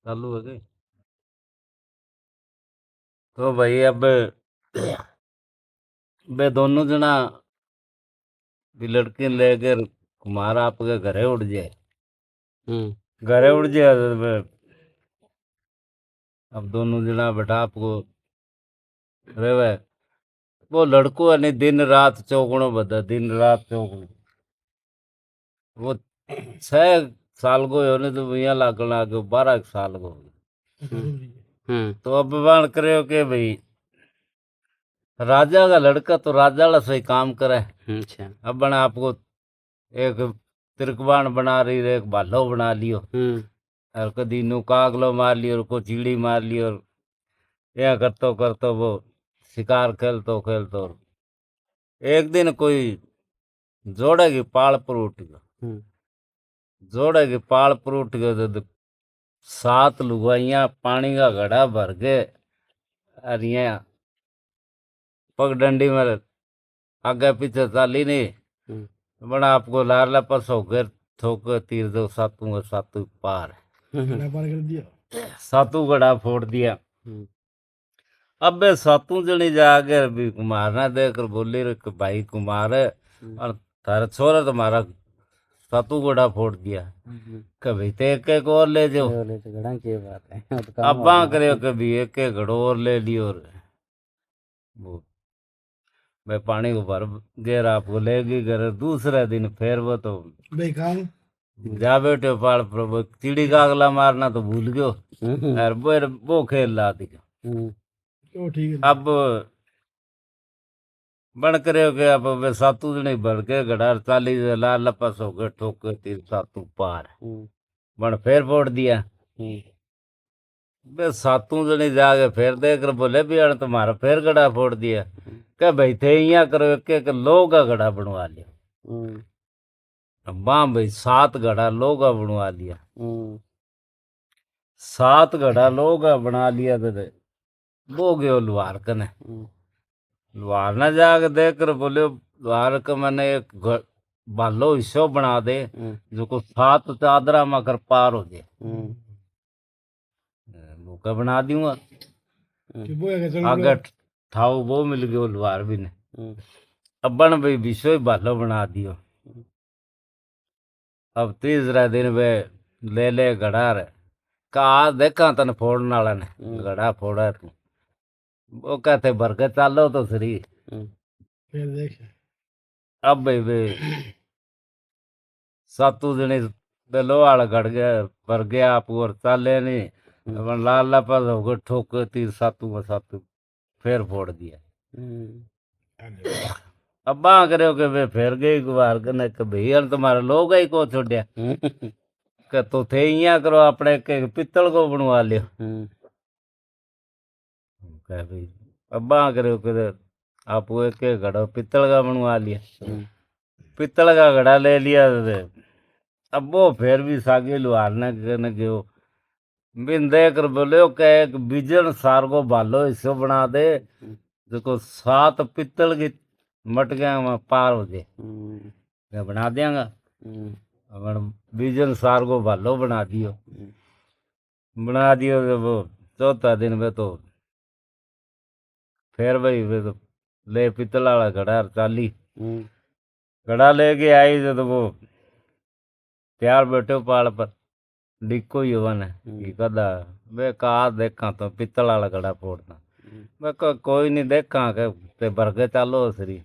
चालू है गए। तो भाई अब बे दोनों जना भी लड़की लेकर कुमार आपके घरे उड़ जाए। घरे उड़ जाए तो अब दोनों जना बेटा आपको रेवे। वो लड़को है नहीं दिन रात चौगुणो बदा दिन रात चौगुणो। वो 6 साल को होने तो भैया लागण आगे 12 साल को। तो अब बाण करे के भाई राजा का लड़का तो राजा वाला सही काम करे। अच्छा। अब बना आपको एक तिरकबाण बना रही एक भालो बना लियो और कदी नु कागलो मार लियो और को चीड़ी मार लियो और या करतो करतो वो शिकार खेलतो खेलतो एक दिन कोई जोड़े की पाल पर उठ गयो। जोड़े की पाल पर उठ गयो तो 7 लुगाइयां पानी का घड़ा भर के और यहाँ पगडंडी में आगे पीछे चाली नहीं बड़ा आपको लारला पस होकर ठोक तीर दो सातू सातू पार कर दिया। सातू गड़ा फोड़ दिया। अब बे सातू जनी जाकर भी कुमार ना देखकर बोली रे कि भाई कुमार और थारा छोरा तुम्हारा सातू गड़ा फोड़ दिया। कभी तो एक एक और ले जाओ। की बात है। अब बां करे कभी एक एक घड़ो और ले लियो और वो मैं पानी को भर गेर आपको लेगी घर दूसरे दिन फिर वो तो बेकार जा बैठे पाल पर वो चिड़ी का अगला मारना तो भूल गयो और वो खेल ला दिया। तो ठीक है। अब बन करे के अब वे सातू जने भर के गड़ार चाली लाल लपस हो गए ठोक के तीर सातू पार बन फिर फोड़ दिया। बे सातू जने जाके फिर देख कर बोले भी अण तुम्हारा फिर गड़ा फोड़ दिया। कह भाई थे यहाँ करो एक लोह का गड़ा बनवा लिया। बां भाई 7 गड़ा लोह का बनवा लिया। 7 गड़ा लोह का बना लिया तो वो गयो लुहार कने। लुहार ने जाके देख कर बोले लुहार का मैंने एक भालो हिस्सो बना दे जो को 7 चादरा में कर पार हो जाए। मुका बना दूंगा आगे ठाव वो मिल गयो लुहार भी ने। अब बन भाई विश्व भालो बना दियो। अब तीसरा दिन वे ले गड़ार का देखा तन फोड़ने वाला ने गड़ा फोड़ा तू वो कहते भर के चालो तो सही। फिर देख अब भाई वे सातू जने लोहाड़ गड़ गया भर गया आप और चाले नहीं अपन लाल लापस हो गए ठोक के तीर सातू में सातू फिर फोड़ दिया। अब बां करे के वे फिर गई गुबार कने के भैया तुम्हारे लोग ही को छोड़िया के तो थे यहाँ करो अपने के पित्तल को बनवा लियो। कह भाई अब बां करे के आप वो एक घड़ो पित्तल का बनवा लिया। पित्तल का घड़ा ले लिया अब वो फिर भी सागे लुहार ने कहने गयो बिन देकर बोले के एक बिजन सार को भालो हिस्सो बना दे जो 7 पित्तल की मटकियां में पार हो जाए। मैं बना देंगा। अब बिजन सार को भालो बना दियो। बना दियो तो वो चौथा दिन में तो फिर भाई वे तो ले पित्तल वाला घड़ा चाली घड़ा लेके आई तो वो त्यार बैठो पाल पर डिको ही वन है कदा वे कहा देखा तो पित्तल वाला घड़ा फोड़ना मैं कोई नहीं देखा के भर के चालो सरी।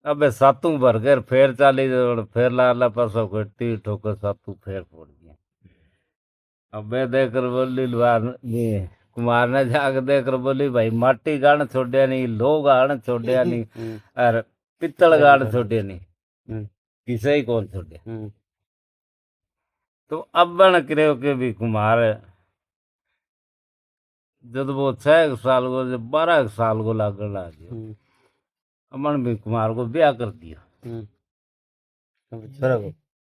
अबे सातू भर के फिर चाली फिर लाला परसों तीर ठोकर सातू फिर फोड़ दिया। अबे देकर बोली कुमार ने जाकर देकर बोली भाई माटी गाड़ छोड़िया नहीं लोग गाड़ छोड़िया नहीं और पित्तल गाड़ छोड़िया नहीं किसे ही कौन छोड़िया। तो अब बन करे के भी कुमार जब वो 6 साल को जब 12 साल को लागण लग गया अमन भी कुमार को ब्याह कर दिया।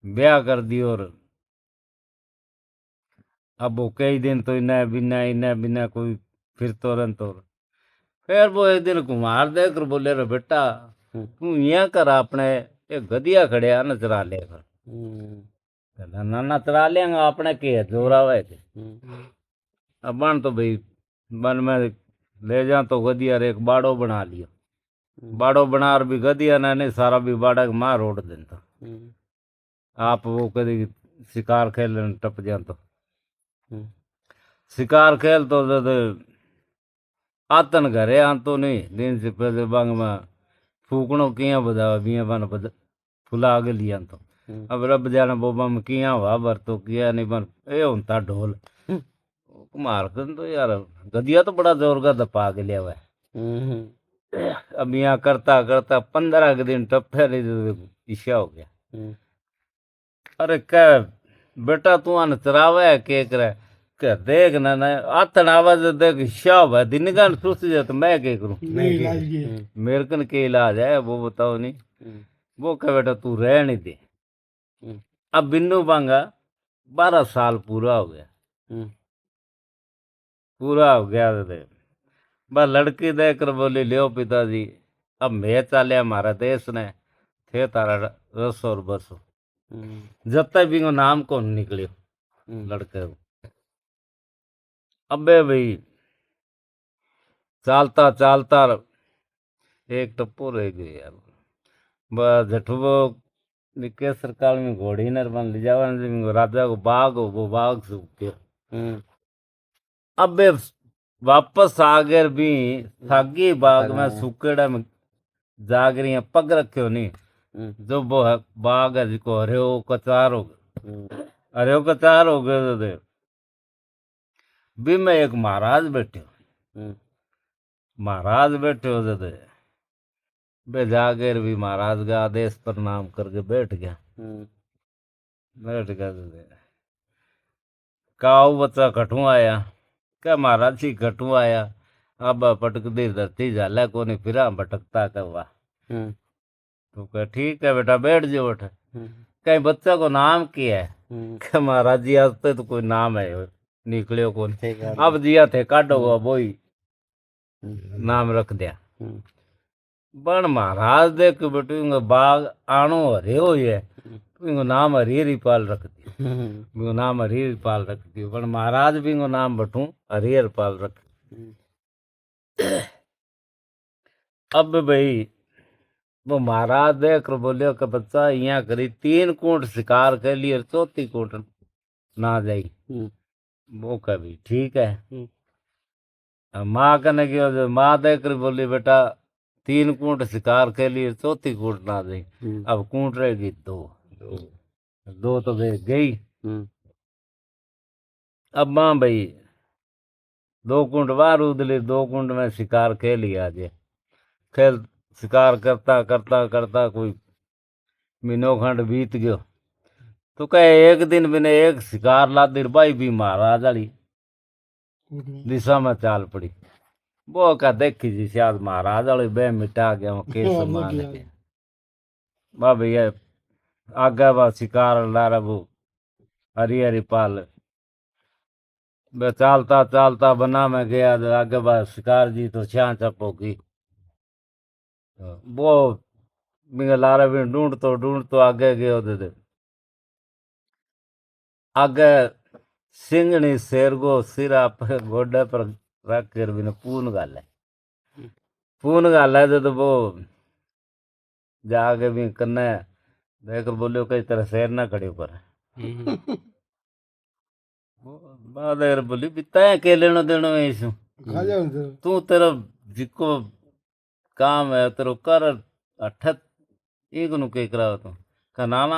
ब्याह कर दियो और अब वो कई दिन तो इन्हें बिना कोई फिर तो फिर वो एक दिन कुमार देकर बोले रे बेटा तू यहाँ कर अपने एक गदिया खड़े न चरा लेकर कहता नाना चरा लेंगे अपने के जोरा हुआ थे। अब बन तो भाई बन में ले जा तो गदिया रे एक बाड़ो बना लियो। बाड़ो बना और भी गदिया ने नहीं सारा भी बाड़ा के मार रोड देता। आप वो कभी शिकार खेल टप जा तो शिकार खेल तो आतन घरे आ तो नहीं दिन से पहले बंग में फूकणो किया बजावा बिया बन फुला के लिया तो अब रब जाने बोबा में किया हुआ बर तो किया नहीं बन ए होता ढोल मार कर तो यार गदिया तो बड़ा जोर का दपा के लिया हुआ है। अब यहाँ करता करता 15 के दिन टप्पे ईशा हो गया। अरे क्या बेटा तू आन चरावा है के करे क्या देख ना ना आतन आवाज देख शाह है दिन का सुस जाए तो मैं क्या करूं नहीं इलाज की मेरे कन के इलाज है वो बताओ नहीं। वो कह बेटा तू रह नहीं दे। अब बिन्नू बांगा 12 साल पूरा हो गया। पूरा हो गया तो बस लड़की देकर बोली लियो पिताजी अब मैं चाले हमारा देश ने थे तारा रसो और बसो जब तक भी वो नाम कौन निकलियो लड़के को। अबे भाई चालता चालता एक टप्पो रह गए यार बस जठुबो केसर काल में घोड़ी नर बन ले जावा राजा को बाग हो वो बाग सूख गया। अबे वापस आ गए भी थागी बाग में सुकेड़ा में जाग रही है पग रखे नहीं जो वो है बाग है जिसको हरियो कचार हो गए हरियो कचार हो गए तो भी मैं एक महाराज बैठे महाराज बैठे हो थे बे जाकर भी महाराज का आदेश प्रणाम करके बैठ गया। बैठ गया काऊ बच्चा कठू आया क्या महाराज जी कठू आया अब पटक दी धरती झाला को नहीं फिरा भटकता का हुआ। तो कह ठीक है बेटा बैठ जाओ उठ कहीं बच्चा को नाम क्या है क्या महाराज जी आज तो कोई नाम है निकलियो कौन अब जिया थे काटो हुआ वो ही नाम रख दिया। बन महाराज देख बेटू बाग आनो हरे हो है नाम हरिहरी पाल रख दियो नाम हरिहर पाल रख दियो पर महाराज भी नाम बटू हरिहर पाल रख। अब भाई वो महाराज देख बोलियो कि बच्चा यहाँ करी 3 कूट शिकार के लिए 4थी कूट ना जाई। वो कभी ठीक है माँ कने की माँ देख कर बोली बेटा 3 कूट शिकार के लिए 4थी कूट ना जाई। अब कूट रहेगी 2 तो गई। अब माँ भाई 2 कुंड बाहर उदली 2 कुंड में शिकार खेल लिया जे खेल शिकार करता करता करता कोई महीनों खंड बीत गयो तो कहे एक दिन मैंने एक शिकार ला दिर भाई भी महाराज वाली दिशा में चाल पड़ी। वो क्या देखी जी शायद महाराज वाली बह मिटा गया केस मान के बा भैया आगे बा शिकार ला रहा वो हरी पाल बे चालता चालता बना में गया आगे बा शिकार जी तो छा चप होगी वो मिंगे लारे भी ढूंढ तो आगे गयो दे आगे सिंगनी शेर को सिरा पर गोडे पर रख कर भी पून गाल है तो वो जाके भी कन्ने देख बोलियो कई तरह शेर ना खड़े पर बाद बोली बिता के लेनो देनो है इसु तू तेरा जिको काम है तेरो कर अठत एक नु के करा तो का ना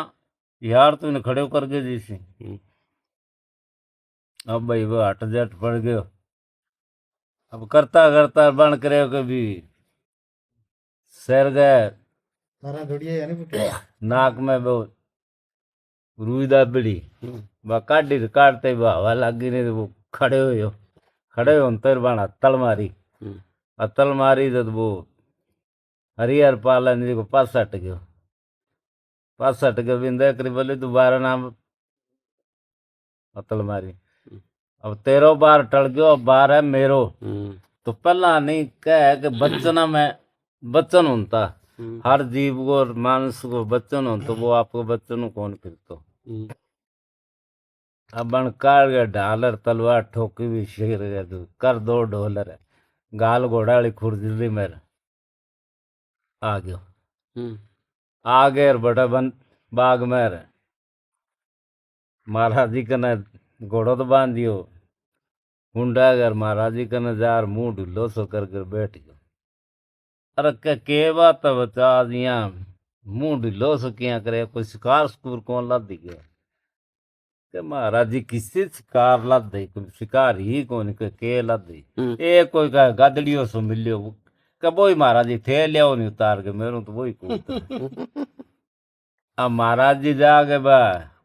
यार तूने खड़े कर गए जैसे। अब भाई वो हट जट पड़ गयो अब करता करता बन करे कभी सैर गए नाक में वो रुई दाबड़ी वह काटी काटते हवा लगी नहीं वो खड़े हो तर बन हत्तल मारी जब वो हरिहर पाला जी को पास हट गयो बिंदे करी बोली दोबारा नाम हत्तल मारी अब 13 बार टल गयो अब 12 है मेरो तो पहला नहीं कह कि बच्चना में बच्चन होता हर जीव को मानस को बच्चन हो तो वो आपको बच्चन कौन फिर तो अब बन काल गया ढालर तलवार ठोकी भी शेर गया तू कर दो ढोलर गाल घोड़ा वाली खुरदली मेरे आ गयो आ गए और बड़ा बन बाग में महाराज जी कने घोड़ो तो बांध दियो हुंडा अगर महाराज जी कने जार मुंह ढिलो सो कर बैठ गयो अरे के बात है बता दिया मुंह ढिलो सो क्या करे कोई शिकार स्कूर कौन ला दी गया के महाराज जी किसी शिकार ला दे कोई शिकार ही कौन के ला दे ए कोई का गदड़ियो सो मिलियो के बोई महाराज जी थे लिया नहीं उतार के मेरू तो वही कूद अब महाराज जी जाके बा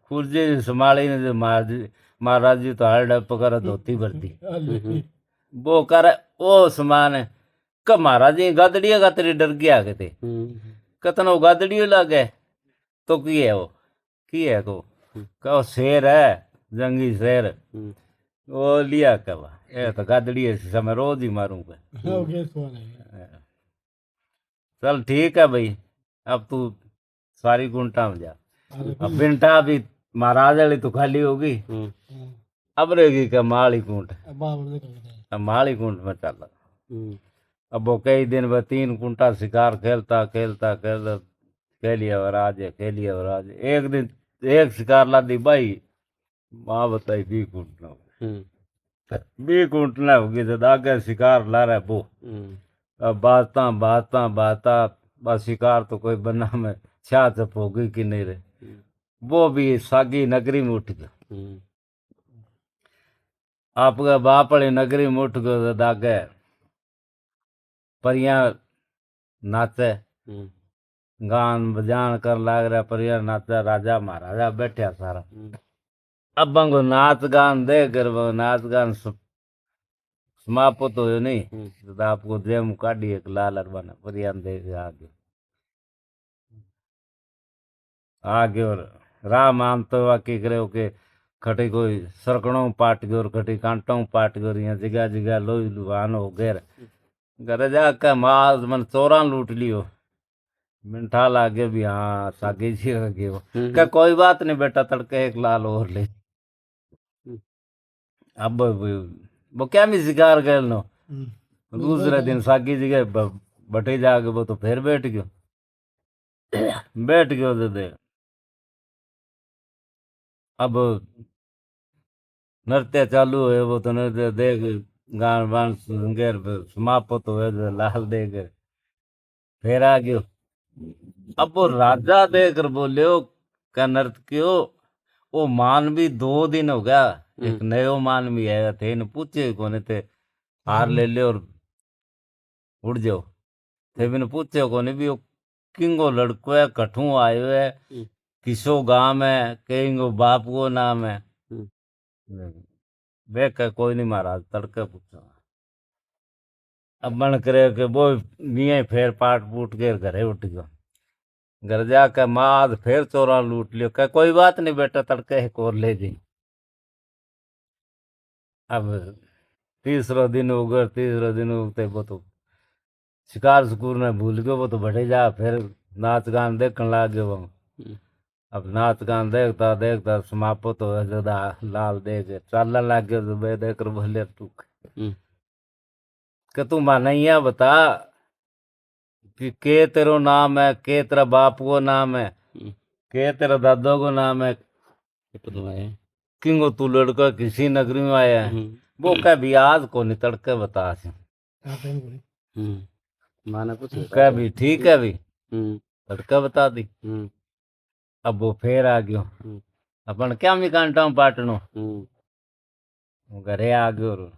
खुर्जी संभाली ने जो महाराज जी तो हर डप कर धोती भर दी वो कर ओ समान है क महाराज जी गदड़िया का तेरी डर गया के थे कतनो गदड़ियो लगे तो की है वो की है को कहो शेर है जंगी शेर वो लिया कब ये तो गदड़िए से मैं रोज ही मारूंगा ओके सवाल है चल ठीक है भाई अब तू सारी गुंटा में जा अरे अब बिंटा भी महाराज वाली तो खाली होगी अब रहेगी क्या माली कुंट बाबर दे कर अब माली कुंट में चल अब वो कई दिन में 3 कुंटा शिकार खेलता खेलता खेलता खेलिया और आज खेलिया और आज एक दिन एक शिकार ला दी भाई माँ बताई 20 कुंट ना 20 कुंट ना होगी तो आगे शिकार ला रहा है वो अब बाता बाता बाता बस शिकार तो कोई बना में छा चप होगी कि नहीं रहे वो भी सागी नगरी में उठ गया आपका बाप वाली नगरी में उठ गयो तो दागे परियां नाचे गान बजान कर लाग रहा परियां नाचा राजा महाराजा बैठा सारा अब बंगो नाच गान दे कर वो नाच गान समाप्त हो नहीं तो आपको जेम काढ़ी एक लाल अरबाना परियां दे के आगे और राम आम तो वाकई करे के खटी कोई सरकड़ों पाट गयो और खटी कांटों पाट गयो यहाँ जगह जगह लोही लुहान हो गए घर जाकर माल मन चोरा लूट लियो मिठा लागे भी हाँ सागी जी लगे वो क्या कोई बात नहीं बेटा तड़के एक लाल और ले अब वो क्या भी शिकार कर लो दूसरे दिन सागी जी बटे जाके वो तो फिर बैठ गयो बैठ गयो तो दे अब नृत्य चालू है वो तो नृत्य देख गान बान सुनकर समाप्त हुए तो लाल देकर फिर आ गयो अब वो राजा देकर बोले क्या नृत्य क्यों वो मान भी 2 दिन हो गया एक नयो मान भी आया थे न पूछे कोने थे हार ले ले और उड़ जाओ थे बिन पूछे कोने भी वो किंगो लड़को है कठू आयो है किसो गांव है कहेंगो बाप को नाम है वे कह कोई नहीं महाराज तड़के पूछा अब मन करे कि वो मियाँ फिर पाट पूट के घरे उठ गयो घर जाकर माद फिर चोरा लूट लियो कह कोई बात नहीं बेटा तड़के एक और ले जी अब तीसरा दिन हो गया तीसरा दिन उगते वो तो शिकार सुकूर ने भूल गयो वो तो बड़े जा फिर नाच गान देखने लग गयो वो अब नाच गान देखता देखता समाप्त हो जदा लाल देख चलने लग गयो तो बे देख बोले तू कि तू मानैया बता कि के तेरो नाम है के तेरा बाप को नाम है के तेरा दादो को नाम है किंगो तू लड़का किसी नगरी में आया है वो कह भी आज को नहीं तड़के बता से माना कुछ कह भी ठीक है भी तड़का बता दी अब वो फिर आ गयो अपन क्या मी कांटा पाटनो घरे आ गयो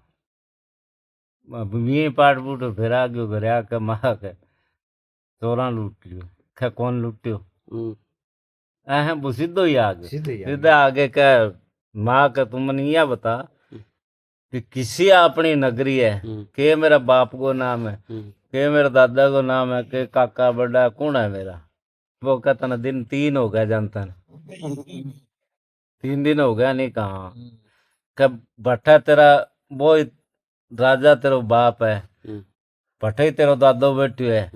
मी पाट फूटो फिर आ गयो घरे आके माँ के चोरा लूट लियो क्या कौन लूटियो वो सीधो ही आ गयो सीधा आगे कह माँ का तुम मन यह बता कि किसी अपनी नगरी है के मेरा बाप को नाम है के मेरा दादा को नाम है के काका बड़ा कौन है मेरा वो कहता ना दिन 3 हो गया जानता ना 3 दिन हो गया नहीं कहा कब भट्टा तेरा वो राजा तेरा बाप है भट्टे तेरा दादो बैठो है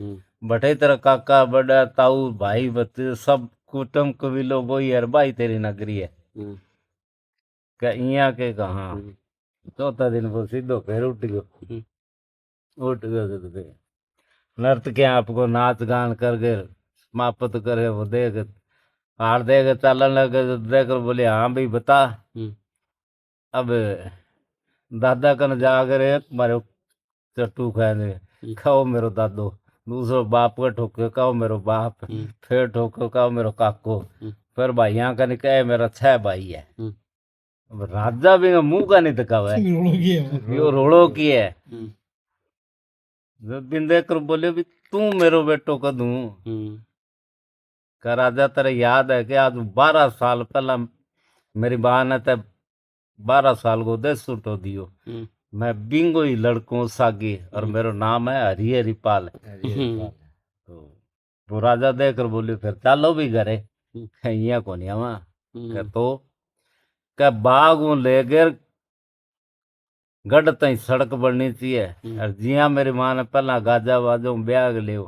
भट्टे तेरा काका बड़ा ताऊ भाई बच्चे सब कुटुंब कबीलो वो ही है भाई तेरी नगरी है क्या इया के कहा चौथा दिन वो सीधो फिर उठ गयो तो फिर नर्तकी आपको नाच गान करके समाप्त करे वो देख हार देख चलन लगे तो देख बोले हाँ भाई बता अब दादा कन जाकर एक मारे चट्टू खाने खाओ मेरो दादो दूसरो बाप का ठोके खाओ मेरो बाप फिर ठोके खाओ मेरो काको फिर भाइया का नहीं कहे मेरा 6 भाई है अब राजा भी मुंह का नहीं दिखावा है रोड़ो की है यो रोड़ो की है जब दिन देख कर बोले भी तू मेरो बेटो का दूं का राजा तेरे याद है कि आज 12 साल पहला मेरी माँ ने ते 12 साल को देश छुटो दियो मैं बिंगो ही लड़कों सागी और मेरा नाम है हरि हरिपाल तो वो राजा देकर बोले फिर चलो भी घरे यहाँ को नहीं आवा क्या तो क्या बाग ले गए गढ़ तई सड़क बननी चाहिए और जिया मेरी माँ ने पहला गाजा बाजो ब्याग ले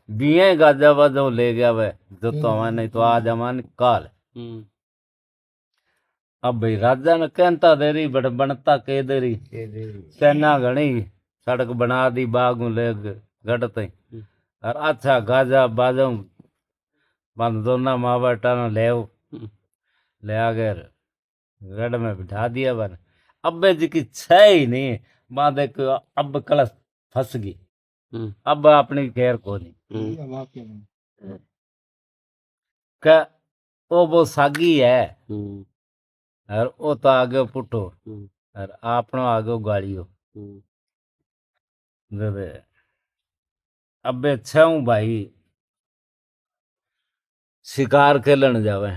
बिया ही गाजा बाजो ले गया वे जो तो हमारे नहीं तो आज हमारे काल अब भाई राजा ने कहता दे रही बट बनता के दे रही सेना घनी सड़क बना दी बागू ले गढ़ तई और अच्छा गाजा बाजो बंद दोना माँ बेटा ने ले आ गए गढ़ में बिठा दिया बन अब जी की छह ही नहीं माँ देखो अब कलश फंस गई अब अपनी खैर को नहीं क्या वो सागी है और वो तो आगे पुटो और आपनो आगे गाड़ियो अब छह भाई शिकार खेलन जावे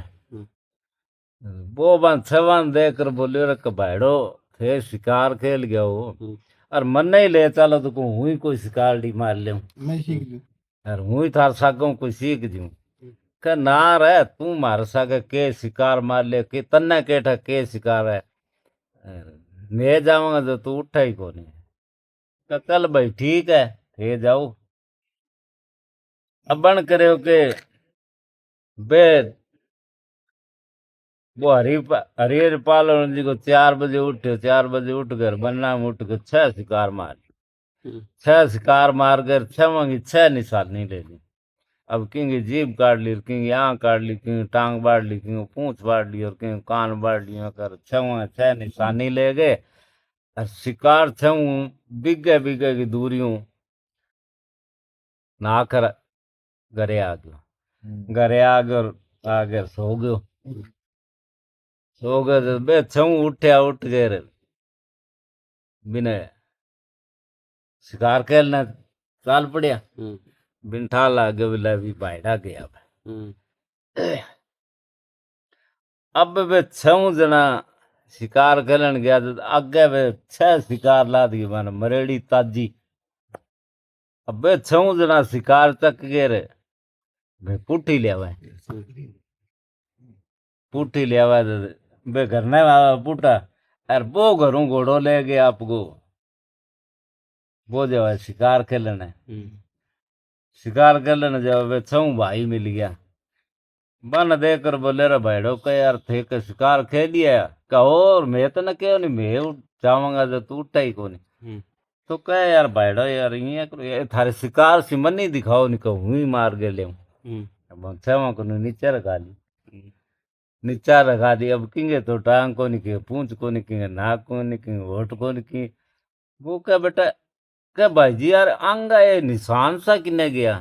वो बन छवान देकर बोले रे कबाड़ो थे शिकार खेल गया हो और मन नहीं ले चलो तो हुई कोई शिकार डी मार ले मैं सीख लूं और हुई थार सागों कोई सीख दूं के ना रे तू मार सके के शिकार मार ले के तन्ने केठा के शिकार है मैं जाऊंगा तो तू उठा ही को नहीं तो चल भाई ठीक है थे जाओ अब बन करे हो के बे वो हरिपाल जी को 4 बजे उठे 4 बजे उठ कर बन्ना में उठ कर 6 शिकार मार 6 शिकार मार कर 6 की 6 निशानी ले ली अब किंग जीभ काट ली किंग यहाँ काट ली किंग टांग बाढ़ ली किंग पूंछ बाढ़ ली और किंग कान बाढ़ ली कर 6 निशानी ले गए और शिकार 6 बिगे बिगे की दूरियों नाकर घरे आ गयो घरे आ गयो आगे सो गयो सो गए तो बे 6 उठ्या उठ गए बिने शिकार खेलने चाल पड़िया बिन ठा लागे बिला भी बाहरा गया अब वे 6 जना शिकार खेलन गया तो आगे वे 6 शिकार ला दी मन मरेड़ी ताजी अब वे 6 जना शिकार तक गए रे वे पुठी ले आवे पुठी ले आवे बे घर ने पुटा और वो घरों घोड़ो ले गया आपको वो जो है शिकार खेलने शिकार खेलने जब वे 6 भाई मिल गया बन देकर बोले रे भाईड़ो का यार थे के शिकार खेलिया कहो और मैं तो न कहो नहीं मैं जाऊंगा जो तू उठा ही को नहीं तो कह यार भाईड़ो यार ये थारे शिकार सी मन नहीं दिखाओ नहीं कहूँ ही मार गए ले अब 6 को नीचे रखा ली नीचा रखा दी अब किंगे तो टांग को नहीं की पूंछ को नहीं की नाक को नहीं की होठ को नहीं की वो क्या बेटा क्या भाई जी यार आंगा ये निशान सा किने गया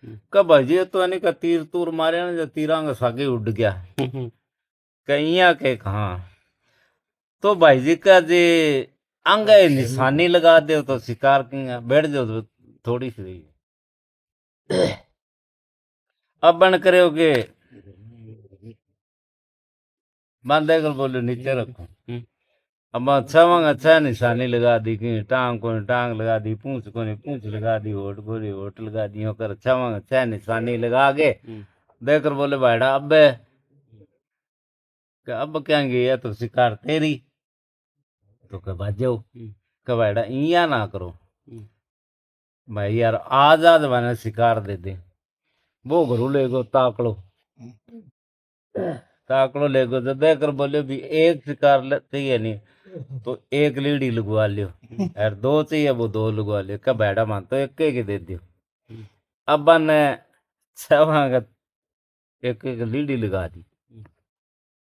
क्या भाई जी तो यानी का तीर तूर मारे ना जो तीरांग सागे उड़ गया कहीं के कहा तो भाई जी का जी आंगा ये निशानी लगा दे तो शिकार किंगा बैठ जाओ तो थोड़ी सी रही अब बन करे हो के बांधे कर बोले नीचे रखो अब 6 निशानी लगा दी कि टांग को टांग लगा दी पूंछ को पूंछ लगा दी होठ को होठ लगा दी कर 6 निशानी लगा के देकर बोले भाईड़ा अब क्या ये तो शिकार तेरी तो कह भाजो कह भाईड़ा इया ना करो भाई यार आज मैंने शिकार दे दे वो घरू ले गो ताकड़ो ताकड़ो लेगो तो देकर बोले भी एक शिकार चाहिए नहीं तो एक लीडी लगवा लियो और दो चाहिए वो दो लगवा लियो क्या बैठा मान तो एक के दे दियो। अब ने छवा का एक एक लीडी लगा दी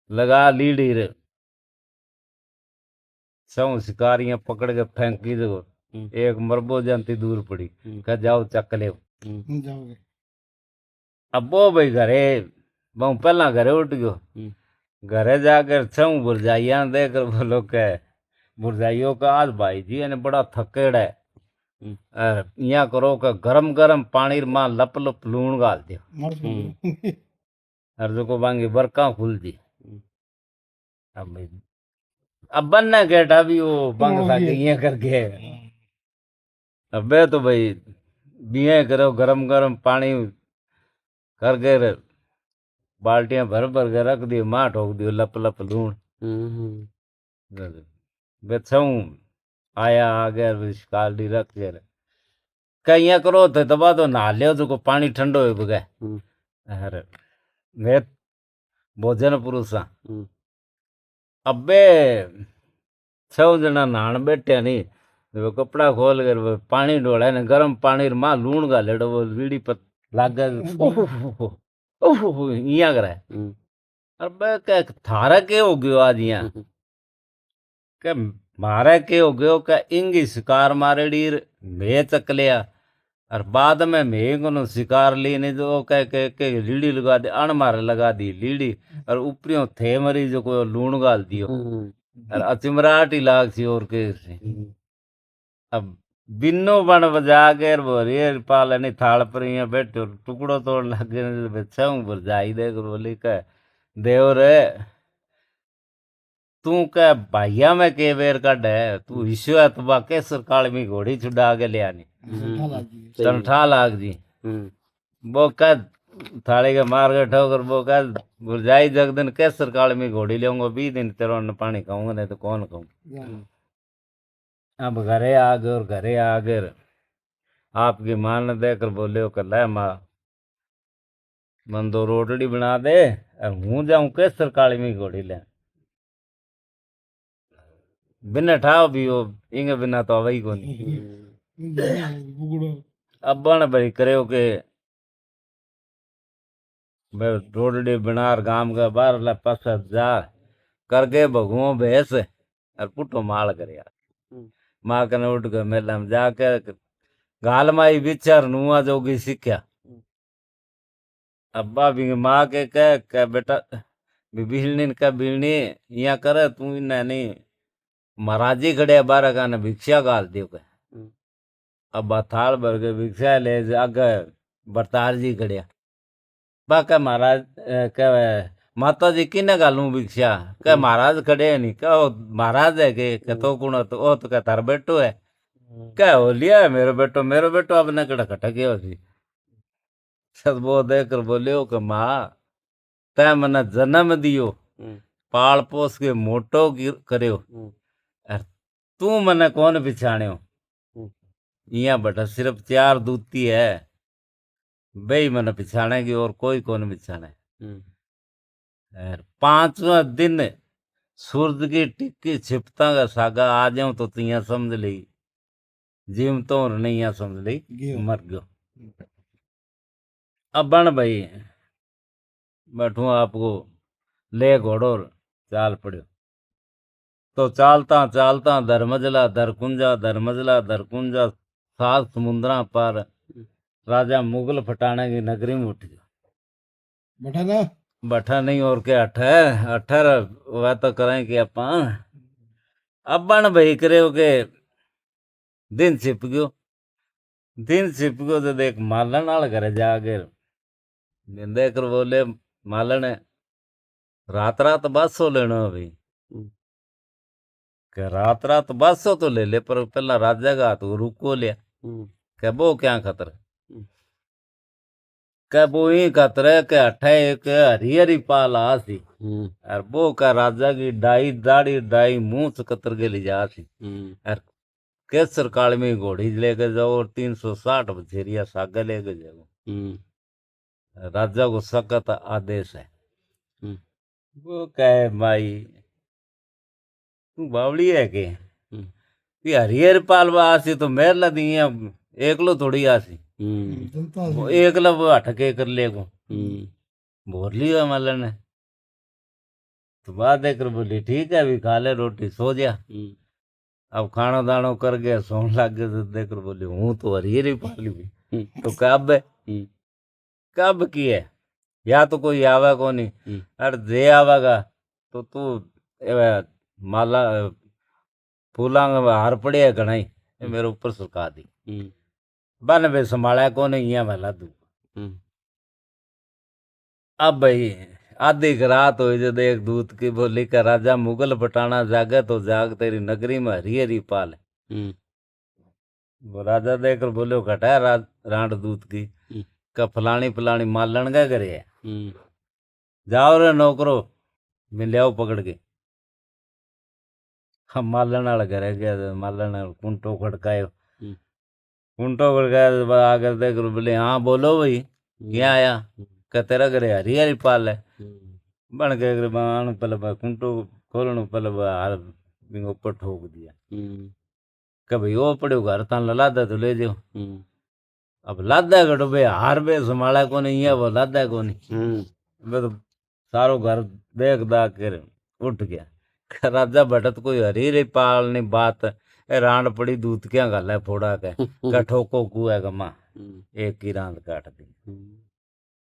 लगा लीडी रे सब शिकारियां पकड़ के फेंकी दो एक मरबो जानती दूर पड़ी कह जाओ चक ले। जाओगे अब वो भाई घरे बहु पहला घरे उठ गयो घरे जाकर छऊ बुरजाइया देकर बोलो के बुरजाइयों का आज भाई जी ने बड़ा थकेड़ है यहाँ करो का गरम गरम पानी मां लप लप लूण गाल दियो मर जाओगे और जो को बांगी बरका खुल दी। अब भाई अब बनने गेटा भी वो बंग सा के ये करके अबे तो भाई बिये करो गरम गरम पानी करके बाल्टियां भर भर के रख दी माँ ठोक दियो लप लप लूण बेछऊ आया आ गया शिकार दी रख के कहीं करो थे दबा तो नहा लियो जो को पानी ठंडो हो बगे अरे मैं भोजन पुरुष हाँ अबे छह जना नहान बैठे नहीं वो कपड़ा खोल कर वो पानी डोला ने गरम पानी मां लूण गालेड़ो वो बीड़ी पर लागे ओहो इया करे अबे क्या थारा के हो गयो आज यहाँ के मारे के हो गयो का इंगी शिकार मारेड़ी मैं चक लिया और बाद में मैं को शिकार ली जो के लीड़ी लगा दी अण मारे लगा दी लीड़ी और ऊपरियों थे मरी जो को लूण गाल दियो और अचिमराट ही लाग सी और के अब बिन्नो बन बजा के बोरिए पाल नहीं थाल पर यहाँ बैठो टुकड़ो तोड़ लगे बच्चा पर जाई दे बोली कह देव रे तू कह भाइया में के बेर कड है तू ईश्वर अतबा केसर काल में घोड़ी छुड़ा के ले आनी तनठा लाग जी वो कह थाले के मार के ठोकर वो कह गुरजाई जगदन केसर काल में घोड़ी लेऊंगा 20 दिन तेरा पानी खाऊंगा नहीं तो कौन खाऊंगा। अब घरे आ गए और घरे आ गए आपकी मां ने देकर बोले हो कर ले माँ मन दो रोटड़ी बना दे और हूँ जाऊं केसर काली में घोड़ी ले बिना ठाव भी हो इंगे बिना तो वही को अब बन भाई करे हो के रोटड़ी बना गांव का बाहर ला पास जा करके भगुओ भैंस और पुटो माल करे माँ कने उठ गए मेला में जाकर गाल माई विचार नुआ जोगी सीख्या अब्बा भी माँ के कह बेटा बिलनी का बिलनी यहाँ करे तू इन्हें नहीं महाराजी खड़े बारह का भिक्षा गाल दियो के अब्बा थाल भर के भिक्षा ले आगे बरतार जी खड़िया बाका महाराज कह माता जी किने गालू भिक्षा कह महाराज खड़े नहीं कहो महाराज है के तो कुण तो ओ तो कह तार बेटो है क्या हो लिया है मेरे बेटो अपने कड़ा खटक गया सी सब वो देकर बोलियो कि माँ तै मने जन्म दियो पाल पोस के मोटो करियो तू मने कौन पिछाण्यो यहाँ बटा सिर्फ 4 दूती है बे मने पिछाणेगी और कोई कौन पिछाणे 5वां दिन सूरज की टिक्की छिपता का सागा आ जाऊं तो तिया समझ ली जिम तो नहीं यहाँ समझ ली मर गयो। अब बन भाई बैठू आपको ले घोड़ो चाल पड़ो तो चालता चालता धर्मजला धरकुंजा 7 समुद्रा पार राजा मुगल फटाने की नगरी में उठ गया बैठा नहीं और के अठर वह तो करें कि अपा अब बन भाई करे के दिन छिप गयो तो देख मालन आल घरे जाके देकर बोले मालन रात बासो लेना भाई के रात बासो तो ले पर पहला राजा का हाथ रुको लिया के वो क्या खतर के वो ही खतर के अठे एक हरी हरी पाल आसी और वो का राजा की डाई दाढ़ी डाई मुंह से कतर के ले जा सी और केसर काल में घोड़ी लेके जाओ और 360 बछेरिया सागे लेके जाओ राजा को सख्त आदेश है वो कहे भाई तू बावड़ी है के ये हरियर पालवा आसी तो मेर ला दी एकलो थोड़ी आसी जनता वो से एकला वो हटके कर लेगो बोल लियो मालन ने तो बात देकर बोली ठीक है अभी खा ले रोटी सो जा अब खाना दानो कर गया सोन लग गया तो देकर बोली हूँ तो हरियर ही पाली भी तो कब है कब की है या तो कोई आवा को नहीं अरे दे आवागा तो तू एवे माला फूलांग हार पड़े है घना ही ये मेरे ऊपर सुलका दी बन बे संभाला को नहीं यहाँ मैं ला दूँ अब भाई आधी रात हो जो देख दूत की बोली का राजा मुगल पटाना जागे तो जाग तेरी नगरी में हरी हरी पाल वो राजा देखकर बोले घटा रांड दूत की का फलानी फलानी मालन का करे है जाओ रे नौकरो मैं ले आओ पकड़ के हम मालन वाला घर गया तो मालन कुंटो खड़कायो कुंटो खड़काया तो आकर देख बोले हाँ बोलो भाई क्या आया क्या तेरा घर हरी हरी पाल है बन के पहले कुंटो खोलने पहले हार ऊपर ठोक दिया कि भाई वो पड़ो घर तान लादा तो ले जाओ अब लादा कटो बे हार बे संभाला को नहीं है वो लादा को नहीं मैं तो सारो घर देख दाख कर उठ गया राजा भटत कोई हरी रे पालनी बात ए रांड पड़ी दूध क्या गल है फोड़ा के ठोको कुआ का माँ एक की रांद काट दी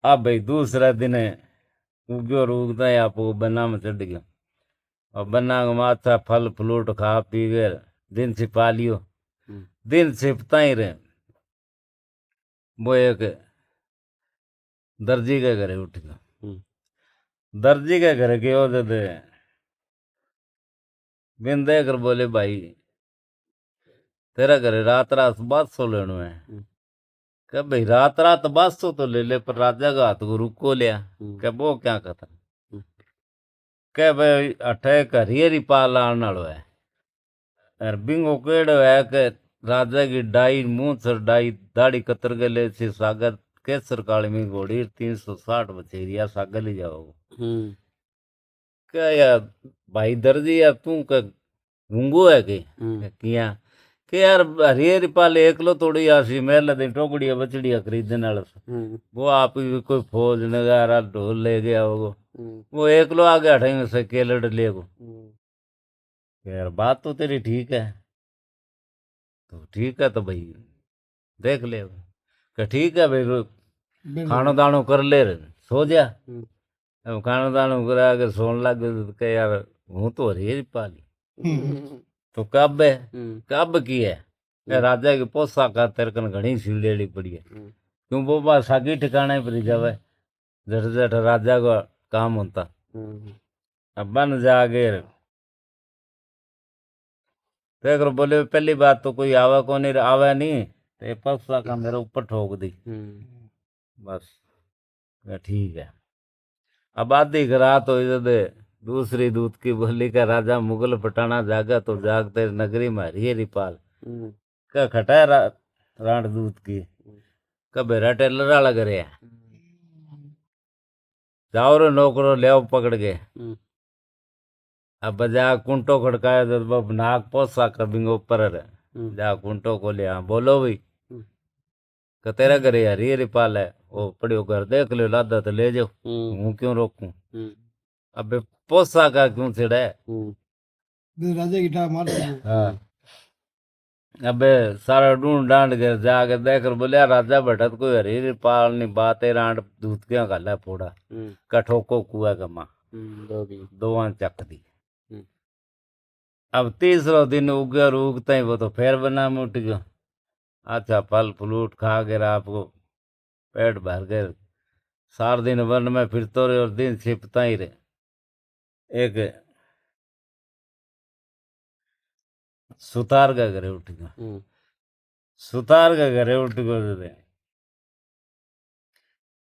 अब भाई दूसरा दिन उग्यो उगता है आप बन्ना में चढ़ गया और बन्ना का माथा फल फ्लूट खा पी गए दिन छिपा लियो दिन छिपता ही रहे वो एक दर्जी के घरे उठ गया दर्जी के घर गयो जब बिन देकर बोले भाई तेरा घरे रात रात 500 लेनो है कह भाई रात रात 500 तो ले ले पर राजा का हाथ को रुको लिया कह वो क्या कहता कह भाई अठे हरियरी पाल आने वालो है और बिंगो केड़ो है कि राजा की डाई मुंह सर डाई दाढ़ी कतर के ले से सागर केसर काली में घोड़ी 360 बचेरिया सागर ही जाओगे क्या यार भाई दर्जी यार तू का गूंगो है कि किया कि यार हरियर पाल एकलो थोड़ी आसी मेरे दिन टोकड़िया बचड़िया खरीदने वाला वो आप ही कोई फौज नगारा ढोल ले गया होगो वो एकलो आगे हटेंगे से केलड़ लेगो यार बात तो तेरी ठीक है तो ठीक है तो भाई देख ले कि ठीक है भाई खानो दानो कर ले सो जा अब खानो दानो करा के सोन लग गए तो कह यार हूँ तो हरियर पाली तो कब है कब की है क्या राजा की पोसा का तेरे कन घनी सीलेड़ी पड़ी है क्यों वो बात सागी ठिकाने पर जावे जट जट राजा का काम होता अब बन जागे देख रो बोले पहली बात तो कोई आवा को नहीं आवा नहीं तो पोसा का मेरे ऊपर ठोक दी बस ठीक है अब आधी रात हो दे दूसरी दूत की बोली का राजा मुगल पटाना जागा तो जाग तेरी नगरी में हरियरी पाल का खटा रांड दूत की बेरा टेलर वाला करे जाओ रे नौकरो ले आओ पकड़ के अब जा कुंटो खड़काया तो नाक पोसा कर बिंगो ऊपर जा कुंटो को लिया बोलो भाई कि तेरा घरे हरियरी पाल है वो पड़ियो घर देख लो लादा तो ले जाओ हूँ क्यों रोकूं अब पोसा का क्यों छिड़ा है राजा की टाप मार हाँ अबे सारा ढूंढ डांड कर जाके देख बोलिया राजा भटत कोई हरी पालनी बात है रांड दूध क्या गल है फोड़ा कठोको कुआ गमा दो चक दी अब तीसरो दिन उगे और उगते ही वो तो फिर बना में उठ गयो अच्छा फल फ्लूट खा कर आपको पेट भर गए सार दिन वन में फिरते रहे और दिन छिपता ही रहे एक सुतार का घरे उठ गया सुतार का घरे उठ गए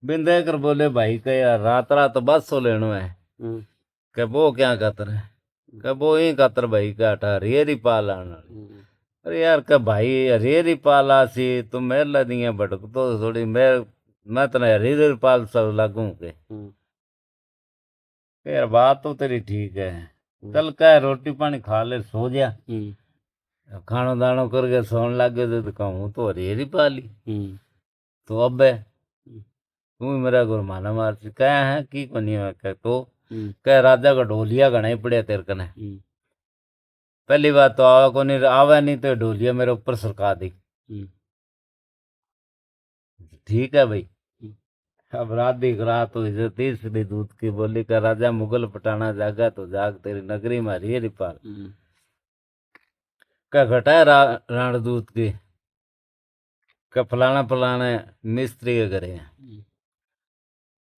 बिन देकर बोले भाई का यार रात रात 500 लेनो है कि वो क्या कतर है कि वो ही कतर भाई का अठा हरियरी पाल आना अरे यार का भाई हरियरी पाल आसी तुम मेरे ला दिया भटक तो थोड़ी मैं तना हरियरी पाल सब लागू के यार बात तो तेरी ठीक है, चल कह रोटी पानी खा ले सो जा। खानो दानो करके सोन लग गए तो कहूँ तो हरी पा ली। तो अब है तू ही मेरा गुरु माना मार कह है की कोनी है कह तो कह राजा का ढोलिया घना ही पड़े तेरे कने। पहली बात तो आवा को नहीं आवा नहीं तो ढोलिया मेरे ऊपर सरका दी। ठीक है भाई। अब रात दी रात हुई जो तीसरी दूध की बोली का राजा मुगल पटाना जागा तो जाग तेरी नगरी में हरी रिपाल का घटाए राण दूध की का फलाना फलाना मिस्त्री के घरे हैं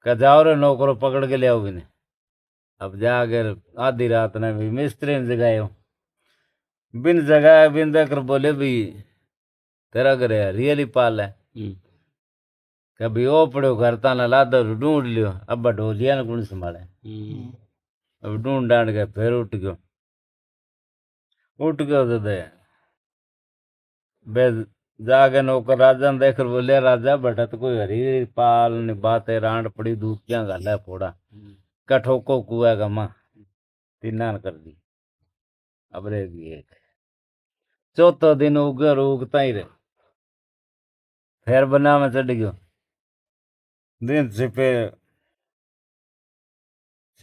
का जाओ रे नौकरों पकड़ के ले आओ बिने। अब जाकर आधी रात ने भी मिस्त्री ने जगायो बिन जगाया बिन देकर बोले भी तेरा घरे हरी रिपाल है। कभी ओ पड़ो घर ताना लादो ढूंढ लियो अब ढोलिया ने कौन संभाले। अब ढूंढ डांड के फिर उठ गयो तो दे बे जाके नौकर राजा ने देखकर बोले राजा बटा तो कोई हरी पाल ने बात है रांड पड़ी दूध क्या गल है फोड़ा कठोको कुआ का मां तीना ने कर दी। अब रहेगी एक चौथा दिन उगे और उगता ही रहे फिर बना में चढ़ गयो दिन छिपे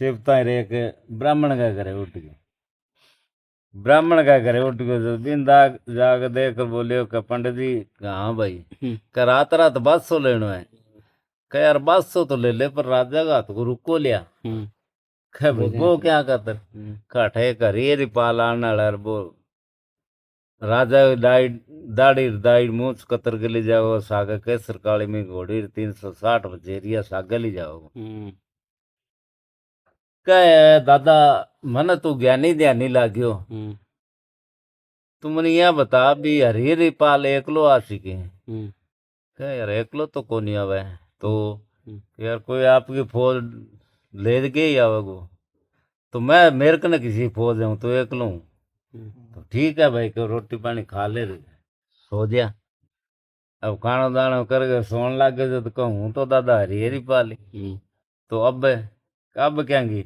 छिपता ही रहे के ब्राह्मण का घरे उठ गयो। ब्राह्मण का घरे उठ गयो तो दिन दाग जाग देख कर बोलियो कि पंडित जी हाँ भाई का रात रात 500 लेनो है कह यार 500 तो ले ले पर राजा का हाथ को रुको लिया कह भाई वो क्या करते काठे करिए रिपाल आने वाला वो राजा दाई दाढ़ी दाढ़ी मूछ कतर के ले जाओ सागे केसर काली में घोड़ी 360 बजेरिया सागे ले जाओ। कह दादा मन तू ज्ञानी ध्यानी लाग्यो तू मन यह बता भी हरी रिपाल एकलो आ सके कह यार एकलो तो कोनी आवे तो यार कोई आपकी फौज ले गई आवेगो तो मैं मेरे कने किसी फौज हूँ तो एकलो हूँ तो ठीक है भाई को रोटी पानी खा ले सो जा। अब खानो दानो करके सोन लग गए तो कहूँ तो दादा हरी हरी पाली तो अब क्या गी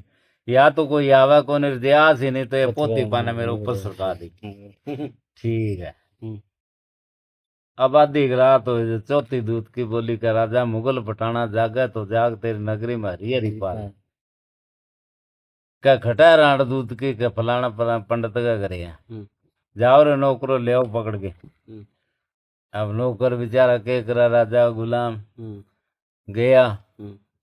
या तो कोई आवा को निर्दयास ही नहीं तो ये पोती पाना मेरे ऊपर सरका दी। ठीक है अब आधी रात हो चौथी दूध की बोली का राजा मुगल पटाना जागा तो जाग तेरी नगरी में हरी हरी पाल क्या खटा राण दूध की क्या फलाना फलाना पंडित का करे जाओ रे नौकरो ले आओ पकड़ के। अब नौकर बेचारा के करा राजा गुलाम गया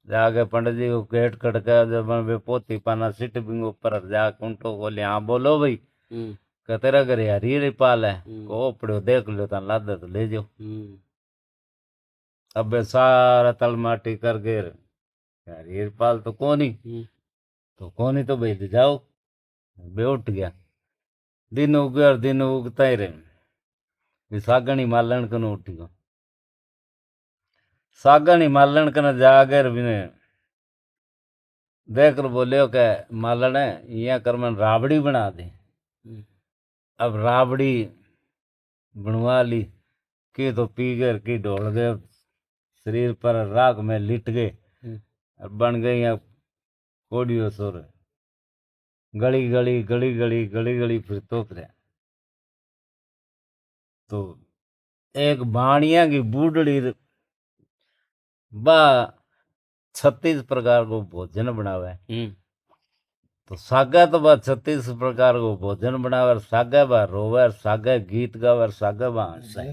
जाके पंडित जी को गेट खड़का जब वे पोती पाना सिट बिंग ऊपर जाके उनको बोले हाँ बोलो भाई का तेरा घर हरी रिपाल है को पड़ो देख लो ता लादा तो ले जाओ। अब वे सारा तल माटी करके हरी रिपाल तो कोनी तो भाई जाओ बे उठ गया दिन उग गया और दिन उगता ही रहे सागणी मालन कन उठ गयो सागणी मालन कन जाकर बिने देख कर बोलियो के मालन यहाँ कर मन राबड़ी बना दे। अब राबड़ी बनवा ली की तो पी कर की ढोल गए शरीर पर राख में लिट गए और बन गई यहाँ कोडियो सोर गली गली गली गली गली गली फिर तोप रहे तो एक बाणिया की बूढ़ड़ी बा 36 प्रकार को भोजन बनावे तो सागा तो बा 36 प्रकार को भोजन बनावे सागा बा रोवे सागा गीत गावे सागा बा हंसे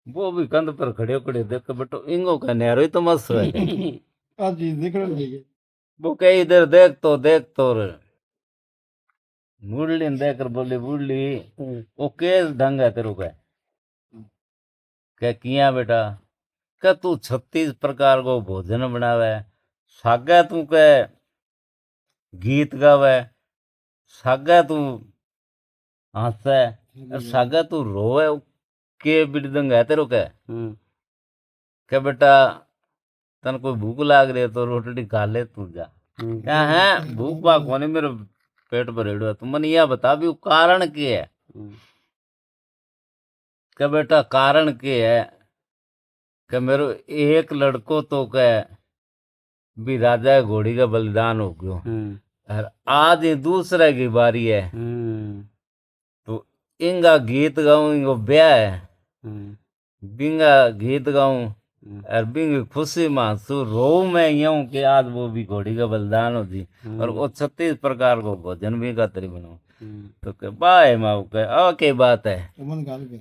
वो भी कंध पर खड़े खड़े देख बेटो इंगो का नहरो ही तो मस्त है आज देख रहे वो कहे इधर देख तो मुरली ने देखकर बोली बुढ़ली वो केस ढंग है तेरे को क्या किया बेटा क्या तू 36 प्रकार को भोजन बनावे सागा तू के गीत गावे सागा तू हंसे सागा तू रोवे के बिरदंग है तेरे को क्या बेटा तन कोई भूख लाग रही है तो रोटी खा ले तू जा क्या है भूख भाग होने मेरे पेट भरेड़ो है तू मन यह बता भी कारण क्या है क्या बेटा कारण क्या है कि मेरे एक लड़को तो कह भी राजा की घोड़ी का बलिदान हो गयो। और आज ये दूसरे की बारी है तो इंगा गीत गाऊं, इंगो ब्याह है, बिंगा गीत गाऊं और बिंग खुशी मानसू रो मैं यूं कि आज वो भी घोड़ी का बलिदान हो जी। और वो 36 प्रकार को भोजन भी का तरी बनाओ। तो के बाय माऊ के आ के बात है, मन गाल के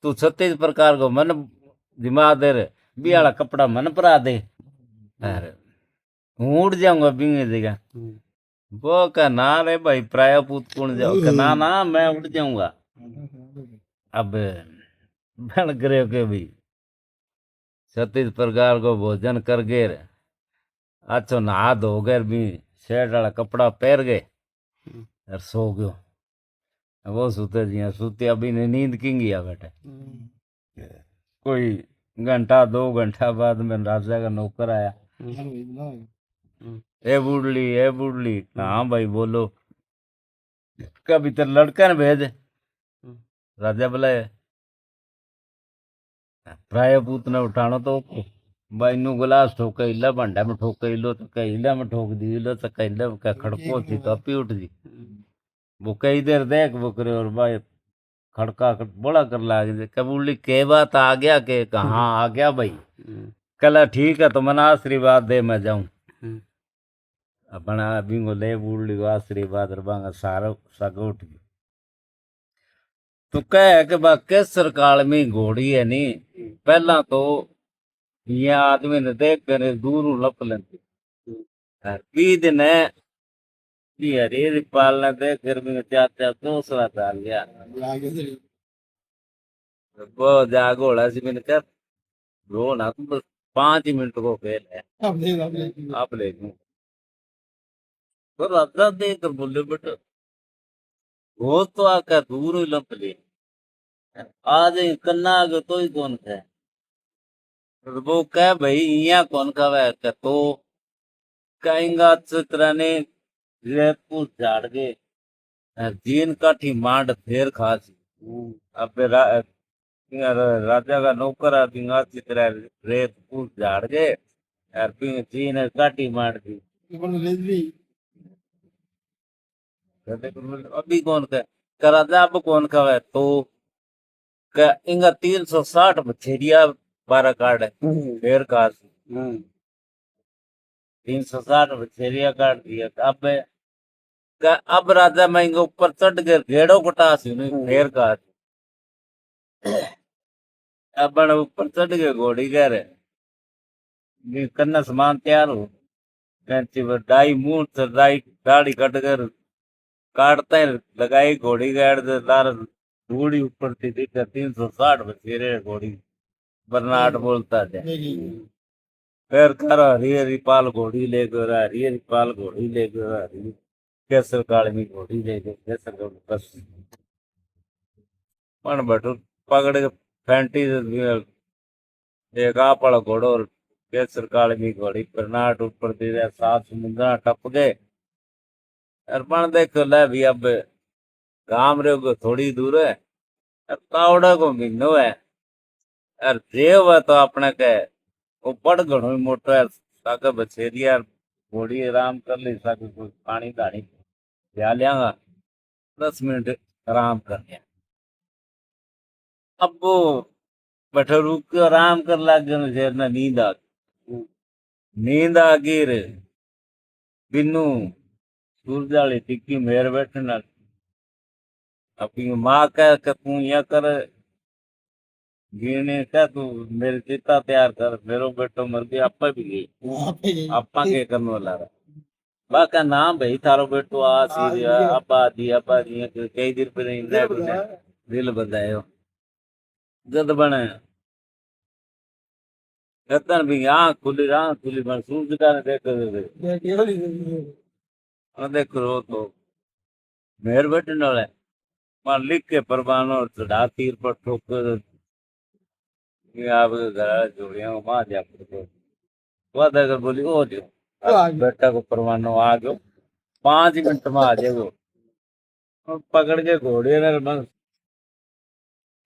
तू 36 प्रकार को मन दिमाग दे रे बी वाला कपड़ा मन परा दे अरे हूँ उड़ जाऊंगा बिंगे जगह। वो का ना रे भाई प्राय पूत कौन जाओ का ना ना मैं उड़ जाऊंगा। अब बन करे के भी 36 प्रकार को भोजन कर गए अच्छो नहा धो गए भी शर्ट वाला कपड़ा पहन गए और सो गयो। वो सुते जी सुते अभी ने नींद किंग गया बेटे। कोई घंटा 2 घंटा बाद में राजा का नौकर आया, ए बुढ़ली हाँ भाई बोलो। कभी तेरे लड़का ने भेज। राजा बुलाए प्राय पूत ने उठानो तो भाई नु गिलास ठोके इला भांडा में ठोके इलो तो कई इला में ठोक दी इलो तो कई इला में खड़को थी तो अपी उठ जी। वो कई देर देख वो करे और भाई खड़का बोला कर लागे कबूली के बात आ गया के कहाँ आ गया भाई। कला ठीक है तो मना आशीर्वाद दे मैं जाऊं। अपना बिंगो ले बूढ़ी को आशीर्वाद रबांगा सारा सग उठ गया। तो कह के बा केसर काल में घोड़ी है नी पहला तो ये आदमी ने देख कर दूर लप लेती बीद ने हरी पाल ने देख कर भी चाचा दूसरा डाल गया। वो जा घोड़ा से मैंने कहा रो ना तुम बस 5 मिनट को खेल है आप ले लूं। तो राजा देख कर बोले बेटा वो तो आकर दूर ही लप ले आज कन्ना आगे तो ही कौन है। तो वो कह भाई यहाँ कौन खावे का तो कहेंगा चित्र ने जयपुर झाड़ के जीन काठी मांड फेर खासी। अब राजा का नौकर बिंगा चित्र रेत पूछ झाड़ के और जीन काठी मांड दी। अभी कौन का राजा अब कौन खावे तो इंगा 360 बछेरिया 12 कार्ड है फेर खासी। 360 बछेरिया काट दिया अब राजा महंगे ऊपर चढ़ गए घेड़ो कटा सी फेर का अब ऊपर चढ़ गए घोड़ी कह रहे कन्ना सामान तैयार हो कैंची डाई मुंह से डाई दाढ़ी कट कर काटता है लगाई घोड़ी गाड़ दे लार घोड़ी ऊपर थी देखा 360 बचेरे घोड़ी बर्नाट बोलता है फिर कर हरी हरी पाल घोड़ी ले गए हरी हरी पाल घोड़ी ले गए हरी केसर काल में घोड़ी ले गए केसर बस पण बटू पकड़ के फैंटी एक आप वाला घोड़ो और केसर काल में घोड़ी बर्नाट ऊपर दे रहा 7 समुद्र टप गए। और पण देखो ले भी अब गाम रे को थोड़ी दूर है तावड़ा को महीनो है और जेव है तो अपने के वो बड़ घणो ही मोटो है साके बछेरिया घोड़ी आराम कर ली साके कोई पानी धानी लिया लियांगा 10 मिनट आराम कर लिया। अब वो बैठे रुक के आराम कर लग गए शेर ने नींद आ गई रे बिन्नू सूरज वाली टिक्की मेर बैठना अपनी माँ कह के तू यह कर गिरने का तू मेरे चिता तैयार कर मेरो बेटो मर गया आपा भी गई आपा के करने वाला रहा बाका नाम भाई थारो बेटो आ सी अब्बा जी कई दिन पहले दिल बधायो जद बने रतन भी आँख खुली बन सूरज का देखो रो तो मेहर बैठने वाला है मान लिख के परवानो और चढ़ा तीर पर ठोक आप घर जोड़िया मां जा बात अगर बोली ओ जो बेटा को परवानो आ गयो 5 मिनट में आ जाएगो पकड़ के घोड़े ने बस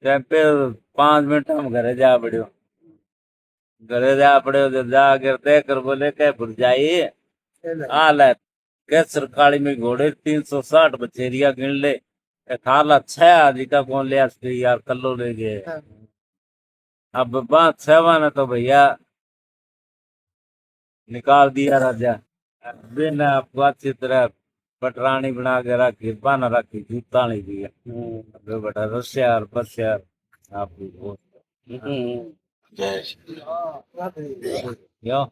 पे 5 मिनट हम घरे जा बढ़ियो घरे जा पड़े जा गिरते कर बोले के भुरजाई आ ले कैसर काली में घोड़े 360 बचेरिया गिन ले खाला 6 आदि का कौन ले आज यार कल्लो ले गए। अब बात 6 ने तो भैया निकाल दिया राजा बिन आपको अच्छी तरह पटरानी बना के रखी बन रखी जूता नहीं दिया अब बड़ा रस्या और बस्या आपको जय श्री राम। क्यों